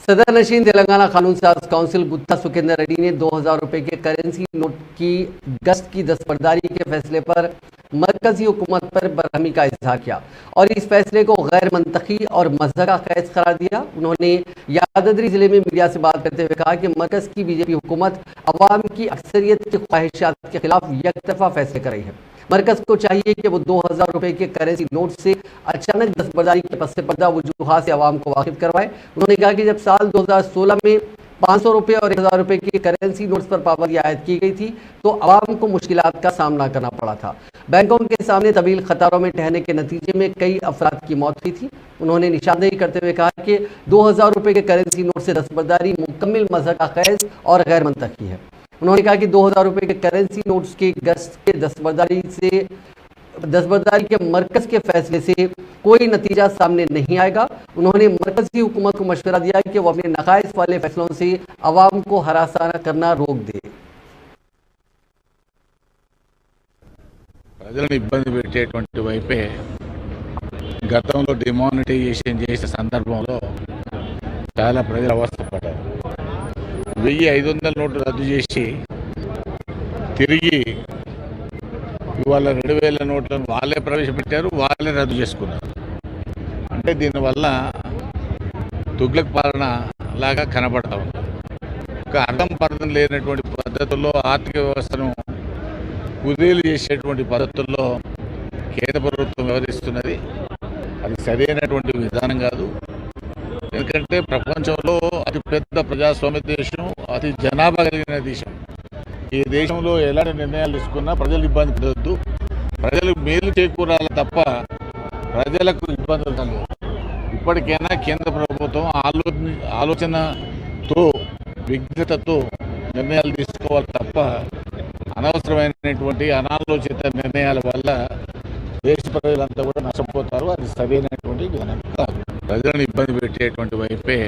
सदर नशीन तेलंगाना कानून साज काउंसिल गुत्ता सुखेंद्र रेड्डी ने 2000 रुपए के करेंसी नोट की गश्त की दस्तबरदारी के फैसले पर मरकजी हुकूमत पर बरहमी का इजहार किया और इस फैसले को गैर मंतकी और मजहरा खैज करार दिया। उन्होंने यादगिरी जिले में मीडिया से बात करते हुए कहा कि मरकज की बीजेपी हुकूमत अवाम की अक्सरियत की ख्वाहिशात के खिलाफ यकतरफा फैसले कर रही है। मरकज को चाहिए कि वो 2000 रुपए के करेंसी नोट से अचानक दस्तबरदारी के पस पर्दा वजूहात से आवाम को वाकिफ करवाए। उन्होंने कहा कि जब साल 2016 में 500 रुपये और 1000 रुपये की करेंसी नोट्स पर पाबंदी आयद की गई थी तो आवाम को मुश्किलात का सामना करना पड़ा था। बैंकों के सामने तवील कतारों में ठहरने के नतीजे में कई अफराद की मौत हुई थी। उन्होंने निशानदेही करते हुए कहा कि 2000 रुपये के करेंसी नोट से दस्तबरदारी मुकम्मल मजहरा खैज और गैर मंतकी है। उन्होंने कहा कि 2000 रुपये के करेंसी नोट्स की गश्त के दस्तबरदारी के मरकज के फैसले से कोई नतीजा सामने नहीं आएगा। उन्होंने मरकजी हुकूमत को मशवरा दिया कि वो अपने नकाइस वाले फैसलों से अवाम को हरासाना करना रोक दे। ప్రజలను ఇబ్బంది పెట్టేటువంటి వైపే గతంలో డిమానిటైజేషన్ చేసే సందర్భంలో చాలా ప్రజలు అవస్థపడ్డారు। 1500 నోట్లు రద్దు చేసి తిరిగి ఇవాళ 2000 నోట్లను వాళ్ళే ప్రవేశపెట్టారు, వాళ్ళే రద్దు చేసుకున్నారు। అంటే దీనివల్ల తుగ్లక్ పాలన లాగా కనబడతా ఉంది। ఒక అర్థం పర్థం లేనటువంటి పద్ధతుల్లో ఆర్థిక వ్యవస్థను కుదేలు చేసేటువంటి పద్ధతుల్లో కేంద్ర ప్రభుత్వం వ్యవహరిస్తున్నది। అది సరైనటువంటి విధానం కాదు। ఎందుకంటే ప్రపంచంలో అతిపెద్ద ప్రజాస్వామ్య దేశం, అతి జనాభా కలిగిన దేశం। ఈ దేశంలో ఎలాంటి నిర్ణయాలు తీసుకున్నా ప్రజలు ఇబ్బంది పడవద్దు, ప్రజలకు మేలు చేకూరాలి తప్ప ప్రజలకు ఇబ్బందులు కలగదు। ఇప్పటికైనా కేంద్ర ప్రభుత్వం ఆలోచనతో విజ్ఞతతో నిర్ణయాలు తీసుకోవాలి తప్ప అనవసరమైనటువంటి అనాలోచిత నిర్ణయాల వల్ల దేశ ప్రజలంతా కూడా నష్టపోతారు। అది సరైనటువంటి విధానం కాదు। ప్రజలను ఇబ్బంది పెట్టేటువంటి వైపే